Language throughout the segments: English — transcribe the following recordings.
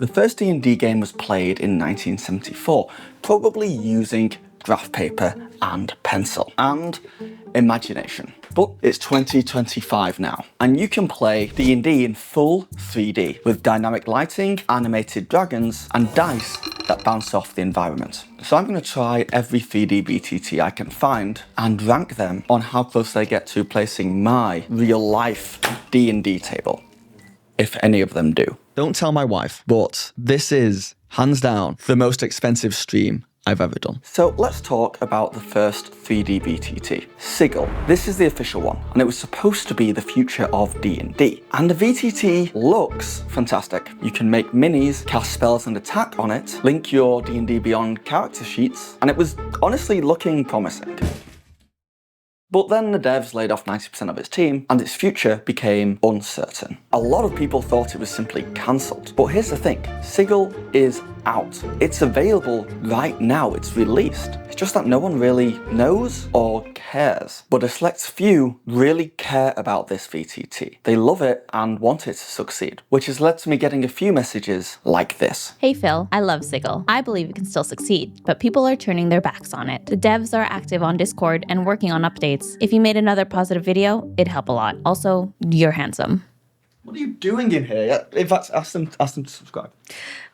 The first D&D game was played in 1974, probably using graph paper and pencil and imagination. But it's 2025 now, and you can play D&D in full 3D with dynamic lighting, animated dragons, and dice that bounce off the environment. So I'm going to try every 3D VTT I can find and rank them on how close they get to placing my real-life D&D table, if any of them do. Don't tell my wife, but this is, hands down, the most expensive stream I've ever done. So let's talk about the first 3D VTT, Sigil. This is the official one, and it was supposed to be the future of D&D. And the VTT looks fantastic. You can make minis, cast spells and attack on it, link your D&D Beyond character sheets, and it was honestly looking promising. But then the devs laid off 90% of its team, and its future became uncertain. A lot of people thought it was simply cancelled. But here's the thing, Sigil is out. It's available right now, it's released. It's just that no one really knows or cares. But a select few really care about this VTT. They love it and want it to succeed, which has led to me getting a few messages like this. Hey Phil, I love Sigil. I believe it can still succeed, but people are turning their backs on it. The devs are active on Discord and working on updates. If you made another positive video, it'd help a lot. Also, you're handsome. What are you doing in here? In fact, ask them to subscribe.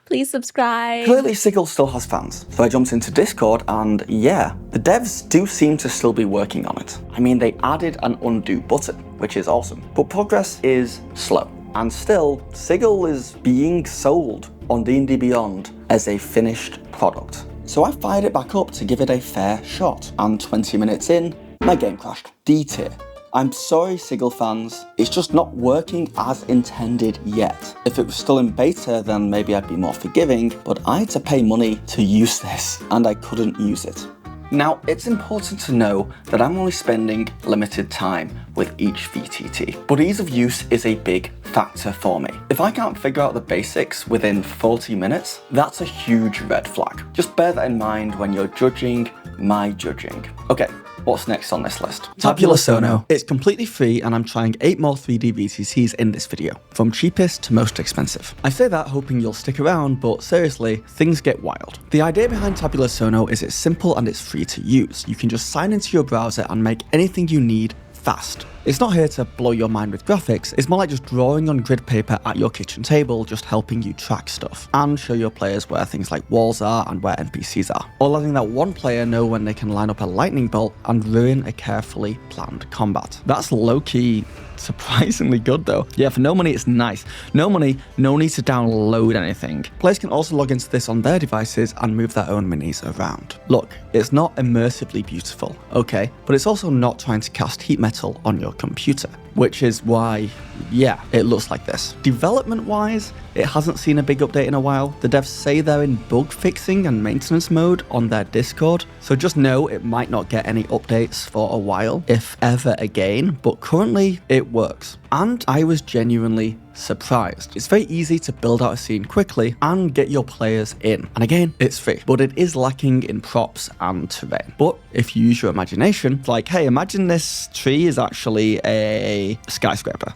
Please subscribe. Clearly Sigil still has fans, so I jumped into Discord and yeah, the devs do seem to still be working on it. I mean, they added an undo button, which is awesome, but progress is slow. And still, Sigil is being sold on D&D Beyond as a finished product. So I fired it back up to give it a fair shot, and 20 minutes in, my game crashed. D tier. I'm sorry, Sigil fans, it's just not working as intended yet. If it was still in beta, then maybe I'd be more forgiving, but I had to pay money to use this, and I couldn't use it. Now, it's important to know that I'm only spending limited time with each VTT, but ease of use is a big factor for me. If I can't figure out the basics within 40 minutes, that's a huge red flag. Just bear that in mind when you're judging my judging. Okay. What's next on this list? Tabular Sono. It's completely free and I'm trying 8 more 3D VTTs in this video, from cheapest to most expensive. I say that hoping you'll stick around, but seriously, things get wild. The idea behind Tabular Sono is it's simple and it's free to use. You can just sign into your browser and make anything you need fast. It's not here to blow your mind with graphics, it's more like just drawing on grid paper at your kitchen table, just helping you track stuff, and show your players where things like walls are and where NPCs are, or letting that one player know when they can line up a lightning bolt and ruin a carefully planned combat. That's low-key surprisingly good though. Yeah, for no money it's nice. No money, no need to download anything. Players can also log into this on their devices and move their own minis around. Look, it's not immersively beautiful, okay, but it's also not trying to cast heat metal on your computer, which is why, yeah, it looks like this. Development-wise, it hasn't seen a big update in a while. The devs say they're in bug fixing and maintenance mode on their Discord, so just know it might not get any updates for a while, if ever again, but currently it works. And I was genuinely surprised. It's very easy to build out a scene quickly and get your players in. And again, it's free, but it is lacking in props and terrain. But if you use your imagination, like, hey, imagine this tree is actually a skyscraper.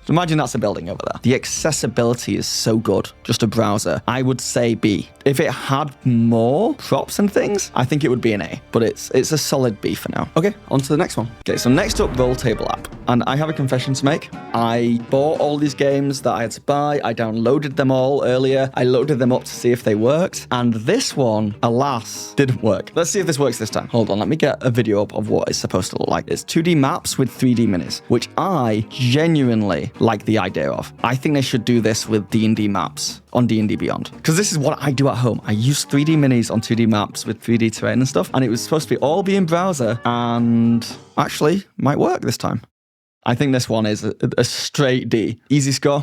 So imagine that's a building over there. The accessibility is so good, just a browser. I would say B. If it had more props and things, I think it would be an A, but it's a solid B for now. Okay, on to the next one. Okay, so next up, Roll Table app. And I have a confession to make. I bought all these games that I had to buy. I downloaded them all earlier. I loaded them up to see if they worked. And this one, alas, didn't work. Let's see if this works this time. Hold on, let me get a video up of what it's supposed to look like. It's 2D maps with 3D minis, which I genuinely like the idea of. I think they should do this with D&D maps on D&D Beyond, because this is what I do at home. I use 3D minis on 2D maps with 3D terrain and stuff, and it was supposed to be all be in browser, and actually might work this time. I think this one is a straight D. Easy score.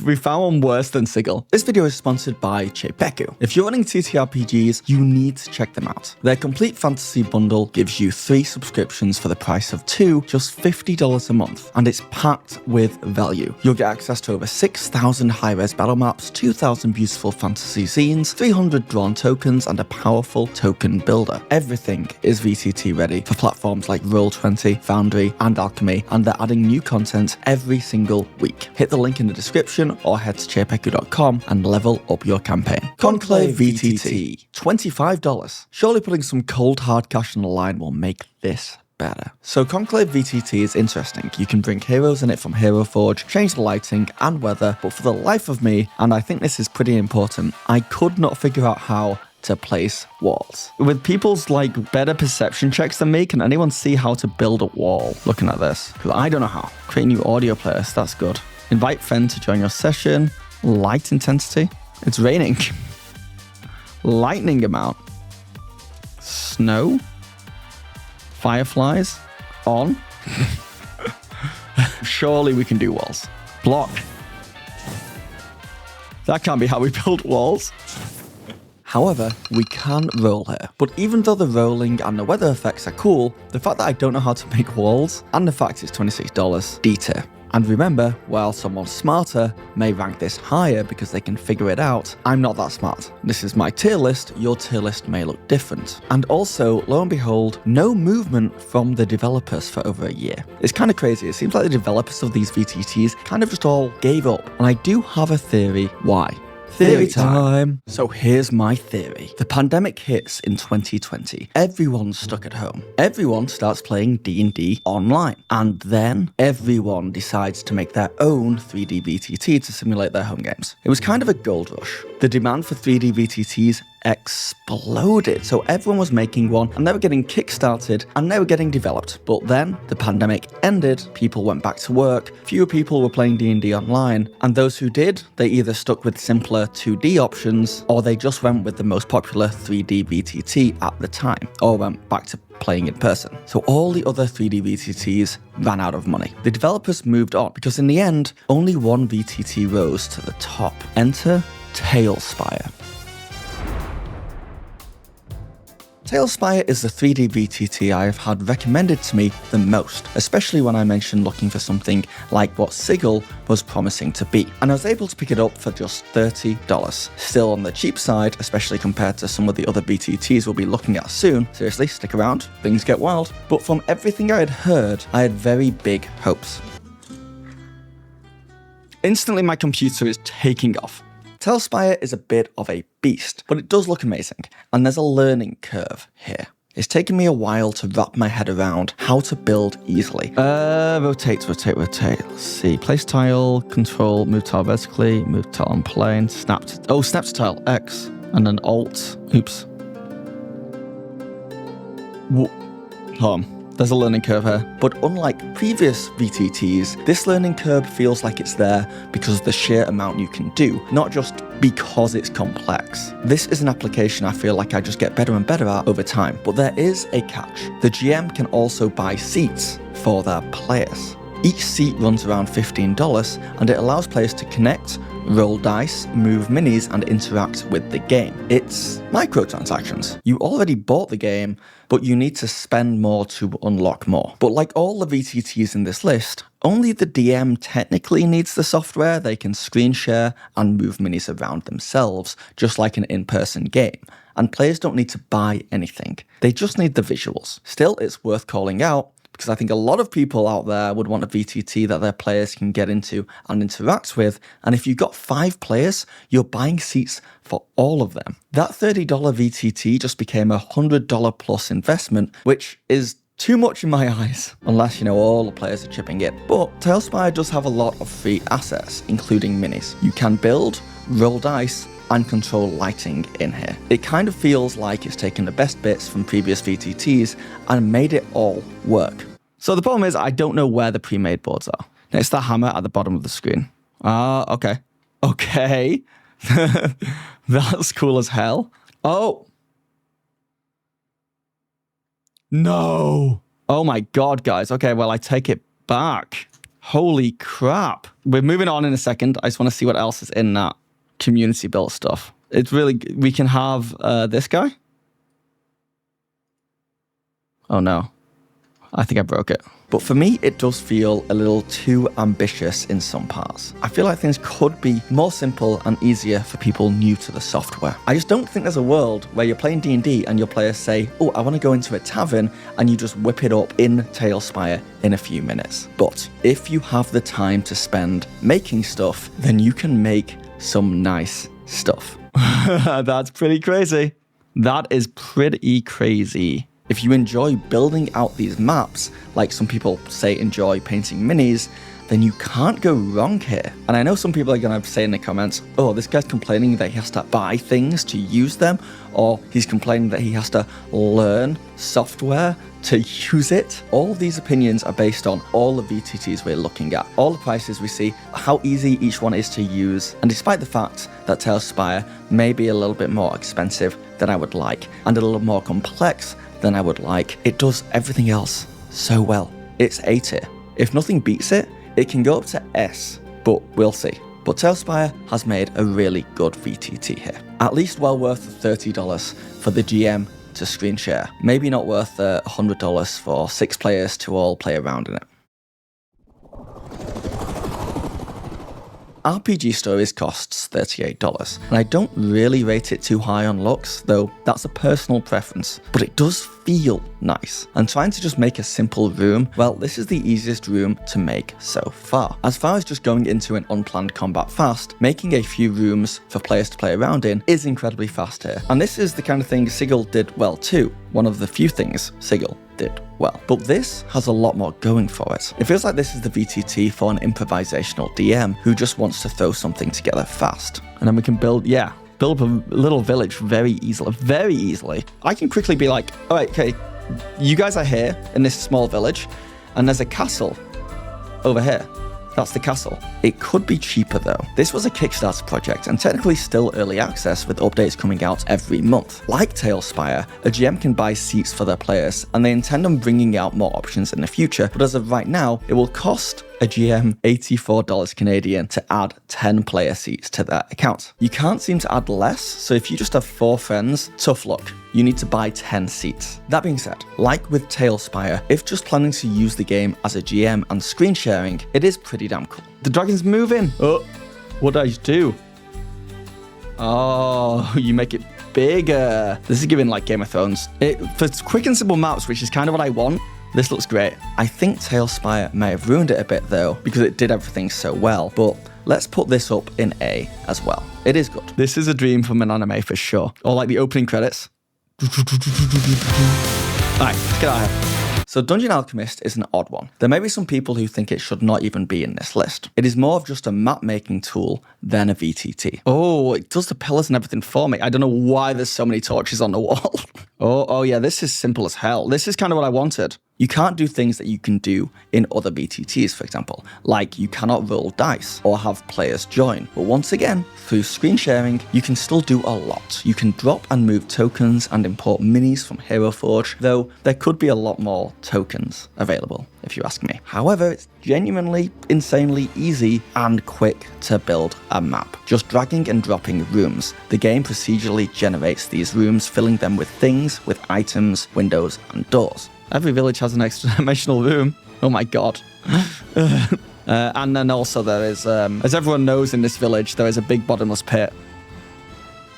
We found one worse than Sigil. This video is sponsored by Chepeku. If you're running TTRPGs, you need to check them out. Their complete fantasy bundle gives you 3 subscriptions for the price of 2, just $50 a month, and it's packed with value. You'll get access to over 6,000 high-res battle maps, 2,000 beautiful fantasy scenes, 300 drawn tokens, and a powerful token builder. Everything is VTT ready for platforms like Roll20, Foundry, and Alchemy, and they're adding posting new content every single week. Hit the link in the description or head to chapeku.com and level up your campaign. Conclave VTT, $25. Surely putting some cold hard cash on the line will make this better. So Conclave VTT is interesting. You can bring heroes in it from Hero Forge, change the lighting and weather, but for the life of me, and I think this is pretty important, I could not figure out how to place walls. With people's better perception checks than me, can anyone see how to build a wall? Looking at this, because I don't know how. Create new audio players, that's good. Invite friend to join your session. Light intensity. It's raining. Lightning amount. Snow. Fireflies. On. Surely we can do walls. Block. That can't be how we build walls. However, we can roll here. But even though the rolling and the weather effects are cool, the fact that I don't know how to make walls, and the fact it's $26, D tier. And remember, while someone smarter may rank this higher because they can figure it out, I'm not that smart. This is my tier list, your tier list may look different. And also, lo and behold, no movement from the developers for over a year. It's kind of crazy, it seems like the developers of these VTTs kind of just all gave up. And I do have a theory why. Theory time. So here's my theory. The pandemic hits in 2020. Everyone's stuck at home. Everyone starts playing D&D online. And then everyone decides to make their own 3D VTT to simulate their home games. It was kind of a gold rush. The demand for 3D VTTs exploded. So everyone was making one and they were getting kickstarted and they were getting developed. But then the pandemic ended, people went back to work, fewer people were playing D&D online, and those who did, they either stuck with simpler 2D options or they just went with the most popular 3D VTT at the time or went back to playing in person. So all the other 3D VTTs ran out of money. The developers moved on because in the end, only one VTT rose to the top. Enter Talespire. Talespire is the 3D VTT I have had recommended to me the most, especially when I mentioned looking for something like what Sigil was promising to be. And I was able to pick it up for just $30. Still on the cheap side, especially compared to some of the other VTTs we'll be looking at soon. Seriously, stick around, things get wild. But from everything I had heard, I had very big hopes. Instantly my computer is taking off. Talespire is a bit of a beast, but it does look amazing, and there's a learning curve here. It's taken me a while to wrap my head around how to build easily. Rotate. Let's see. Place tile, control, move tile vertically, move tile on plane, snap to tile, X, and then Alt. Oops. Hold on. There's a learning curve here, but unlike previous VTTs, this learning curve feels like it's there because of the sheer amount you can do, not just because it's complex. This is an application I feel like I just get better and better at over time, but there is a catch. The GM can also buy seats for their players. Each seat runs around $15 and it allows players to connect, roll dice, move minis and interact with the game. It's microtransactions. You already bought the game, but you need to spend more to unlock more. But like all the VTTs in this list, only the DM technically needs the software. They can screen share and move minis around themselves, just like an in-person game. And players don't need to buy anything. They just need the visuals. Still, it's worth calling out, because I think a lot of people out there would want a VTT that their players can get into and interact with. And if you've got 5 players, you're buying seats for all of them. That $30 VTT just became a $100 plus investment, which is too much in my eyes, unless, all the players are chipping in. But Talespire does have a lot of free assets, including minis. You can build, roll dice, and control lighting in here. It kind of feels like it's taken the best bits from previous VTTs and made it all work. So the problem is I don't know where the pre-made boards are. It's the hammer at the bottom of the screen. Okay. Okay. That's cool as hell. Oh. No. Oh my God, guys. Okay, well, I take it back. Holy crap. We're moving on in a second. I just want to see what else is in that community built stuff. It's really, we can have this guy. Oh no. I think I broke it. but for me, it does feel a little too ambitious in some parts. I feel like things could be more simple and easier for people new to the software. I just don't think there's a world where you're playing D&D and your players say, oh, I want to go into a tavern, and you just whip it up in Talespire in a few minutes. But if you have the time to spend making stuff, then you can make some nice stuff. That's pretty crazy. That is pretty crazy. If you enjoy building out these maps, like some people say enjoy painting minis, then you can't go wrong here. And I know some people are going to say in the comments, oh, this guy's complaining that he has to buy things to use them, or he's complaining that he has to learn software to use it. All of these opinions are based on all the VTTs we're looking at, all the prices we see, how easy each one is to use, and despite the fact that Talespire may be a little bit more expensive than I would like, and a little more complex than I would like, it does everything else so well. It's A tier. If nothing beats it, it can go up to S, but we'll see. But Talespire has made a really good VTT here. At least well worth the $30 for the GM to screen share. Maybe not worth the $100 for 6 players to all play around in it. RPG Stories costs $38, and I don't really rate it too high on looks, though that's a personal preference, but it does feel nice. And trying to just make a simple room, well, this is the easiest room to make so far. As far as just going into an unplanned combat fast, making a few rooms for players to play around in is incredibly fast here. And this is the kind of thing Sigil did well too, one of the few things Sigil did well. But this has a lot more going for it. It feels like this is the VTT for an improvisational DM who just wants to throw something together fast. And then we can build up a little village very easily. I can quickly be like, all right, okay, you guys are here in this small village, and there's a castle over here. That's the castle. It could be cheaper though. This was a Kickstarter project and technically still early access with updates coming out every month. Like Talespire, a GM can buy seats for their players and they intend on bringing out more options in the future, but as of right now, it will cost a GM $84 Canadian to add 10 player seats to their account. You can't seem to add less, so if you just have 4 friends, tough luck. You need to buy 10 seats. That being said, like with Talespire, if just planning to use the game as a GM and screen sharing, it is pretty damn cool. The dragon's moving! Oh, what did I do? Oh, you make it bigger. This is giving like Game of Thrones. For quick and simple maps, which is kind of what I want, this looks great. I think Talespire may have ruined it a bit though, because it did everything so well, but let's put this up in A as well. It is good. This is a dream from an anime for sure. Or like the opening credits. Alright, let's get out of here. So Dungeon Alchemist is an odd one. There may be some people who think it should not even be in this list. It is more of just a map making tool than a VTT. Oh, it does the pillars and everything for me. I don't know why there's so many torches on the wall. Oh yeah, this is simple as hell. This is kind of what I wanted. You can't do things that you can do in other VTTs, for example, like you cannot roll dice or have players join. But once again, through screen sharing, you can still do a lot. You can drop and move tokens and import minis from Hero Forge, though there could be a lot more tokens available, if you ask me. However, it's genuinely insanely easy and quick to build a map. Just dragging and dropping rooms. The game procedurally generates these rooms, filling them with things, with items, windows, and doors. Every village has an extra dimensional room. Oh my god. And then also there is, as everyone knows in this village, there is a big bottomless pit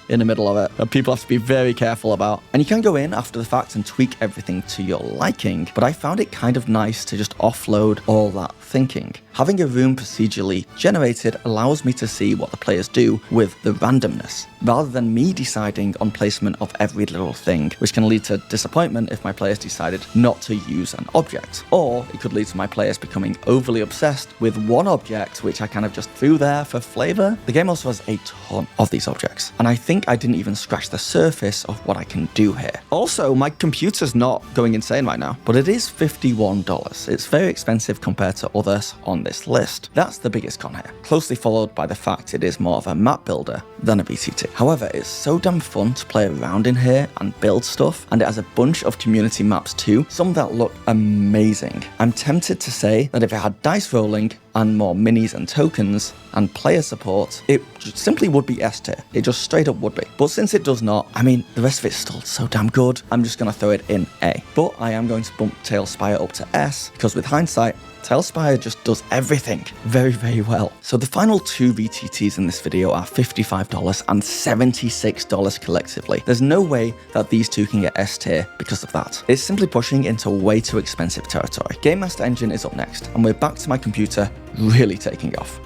in the middle of it that people have to be very careful about. And you can go in after the fact and tweak everything to your liking, but I found it kind of nice to just offload all that thinking. Having a room procedurally generated allows me to see what the players do with the randomness, rather than me deciding on placement of every little thing, which can lead to disappointment if my players decided not to use an object. Or it could lead to my players becoming overly obsessed with one object, which I kind of just threw there for flavor. The game also has a ton of these objects, and I think I didn't even scratch the surface of what I can do here. Also, my computer's not going insane right now, but it is $51. It's very expensive compared to others on this list. That's the biggest con here, closely followed by the fact it is more of a map builder than a VTT. However, it's so damn fun to play around in here and build stuff, and it has a bunch of community maps too, some that look amazing. I'm tempted to say that if it had dice rolling, and more minis and tokens and player support, it simply would be S tier. It just straight up would be. But since it does not, I mean, the rest of it's still so damn good, I'm just going to throw it in A. But I am going to bump Talespire up to S, because with hindsight, Talespire just does everything very, very well. So the final two VTTs in this video are $55 and $76 collectively. There's no way that these two can get S tier because of that. It's simply pushing into way too expensive territory. Game Master Engine is up next, and we're back to my computer really taking off.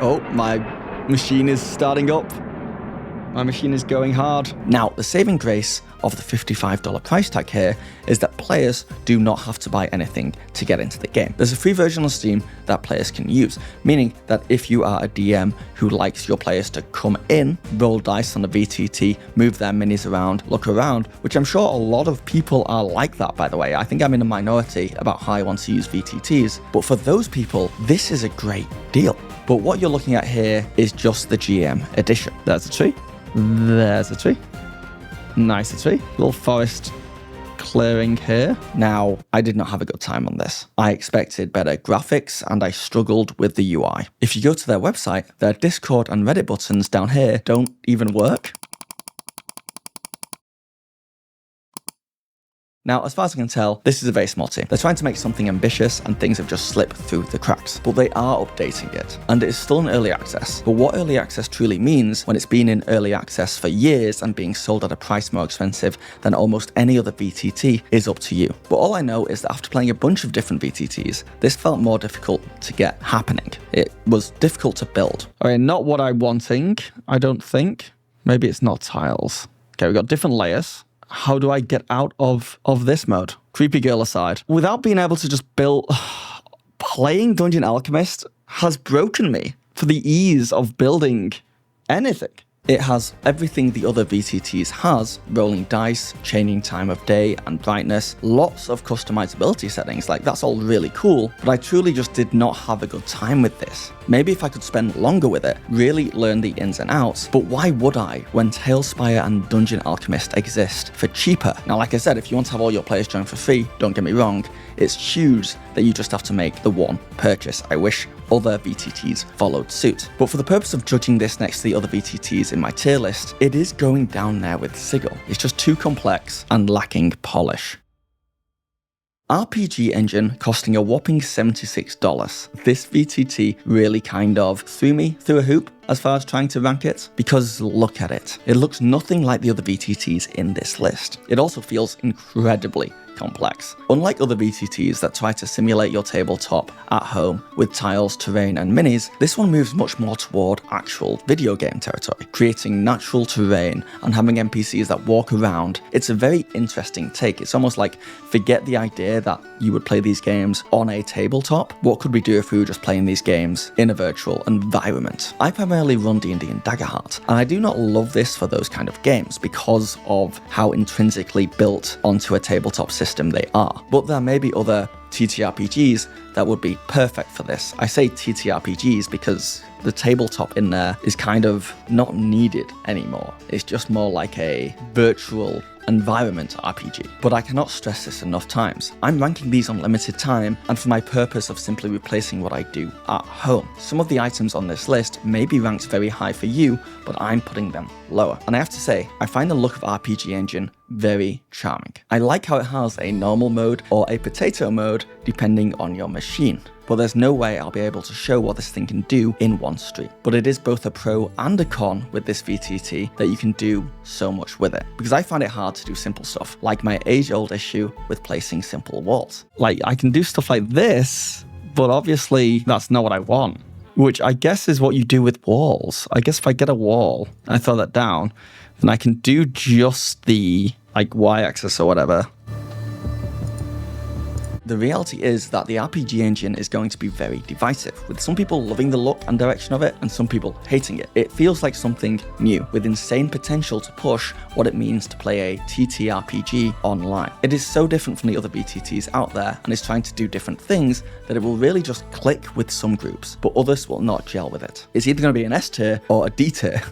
Oh, my machine is starting up. My machine is going hard. Now, the saving grace of the $55 price tag here is that players do not have to buy anything to get into the game. There's a free version on Steam that players can use, meaning that if you are a DM who likes your players to come in, roll dice on the VTT, move their minis around, look around, which I'm sure a lot of people are like that, by the way. I think I'm in a minority about how I want to use VTTs, but for those people, this is a great deal. But what you're looking at here is just the GM edition. There's a tree. There's a tree. Nice tree. Little forest clearing here. Now, I did not have a good time on this. I expected better graphics and I struggled with the UI. If you go to their website, their Discord and Reddit buttons down here don't even work. Now, as far as I can tell, this is a very small team. They're trying to make something ambitious and things have just slipped through the cracks, but they are updating it. And it is still in early access. But what early access truly means when it's been in early access for years and being sold at a price more expensive than almost any other VTT is up to you. But all I know is that after playing a bunch of different VTTs, this felt more difficult to get happening. It was difficult to build. Okay, not what I'm wanting, I don't think. Maybe it's not tiles. Okay, we've got different layers. How do I get out of this mode? Creepy girl aside. Without being able to just build... Playing Dungeon Alchemist has broken me for the ease of building anything. It has everything the other VTTs has, rolling dice, changing time of day and brightness, lots of customizability settings, like that's all really cool, but I truly just did not have a good time with this. Maybe if I could spend longer with it, really learn the ins and outs, but why would I when Talespire and Dungeon Alchemist exist for cheaper? Now, like I said, if you want to have all your players join for free, don't get me wrong, it's huge that you just have to make the one purchase. I wish other VTTs followed suit. But for the purpose of judging this next to the other VTTs in my tier list, it is going down there with Sigil. It's just too complex and lacking polish. RPG engine costing a whopping $76. This VTT really kind of threw me through a hoop as far as trying to rank it, because look at it. It looks nothing like the other VTTs in this list. It also feels incredibly complex. Unlike other VTTs that try to simulate your tabletop at home with tiles, terrain, and minis, this one moves much more toward actual video game territory, creating natural terrain and having NPCs that walk around. It's a very interesting take. It's almost like, forget the idea that you would play these games on a tabletop. What could we do if we were just playing these games in a virtual environment? I primarily run D&D and Daggerheart, and I do not love this for those kind of games because of how intrinsically built onto a tabletop system they are. But there may be other TTRPGs that would be perfect for this. I say TTRPGs because the tabletop in there is kind of not needed anymore. It's just more like a virtual environment RPG. But I cannot stress this enough times. I'm ranking these on limited time and for my purpose of simply replacing what I do at home. Some of the items on this list may be ranked very high for you, but I'm putting them lower. And I have to say, I find the look of RPG Engine very charming. I like how it has a normal mode or a potato mode depending on your machine. But there's no way I'll be able to show what this thing can do in one stream. But it is both a pro and a con with this VTT that you can do so much with it. Because I find it hard to do simple stuff, like my age-old issue with placing simple walls. Like, I can do stuff like this, but obviously that's not what I want. Which I guess is what you do with walls. I guess if I get a wall and I throw that down, then I can do just the, like, y-axis or whatever. The reality is that the RPG engine is going to be very divisive, with some people loving the look and direction of it and some people hating it. It feels like something new, with insane potential to push what it means to play a TTRPG online. It is so different from the other VTTs out there and is trying to do different things that it will really just click with some groups, but others will not gel with it. It's either going to be an S tier or a D tier.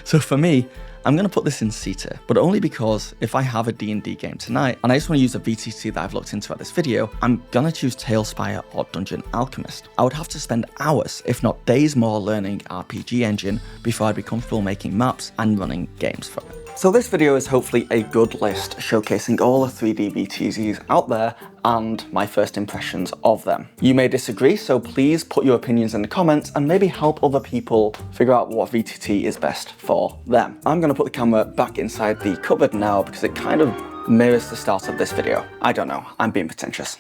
So for me, I'm going to put this in C tier, but only because if I have a D&D game tonight and I just want to use a VTT that I've looked into at this video, I'm going to choose Talespire or Dungeon Alchemist. I would have to spend hours, if not days more, learning RPG engine before I'd be comfortable making maps and running games from it. So this video is hopefully a good list showcasing all the 3D VTTs out there and my first impressions of them. You may disagree, so please put your opinions in the comments and maybe help other people figure out what VTT is best for them. I'm going to put the camera back inside the cupboard now because it kind of mirrors the start of this video. I don't know, I'm being pretentious.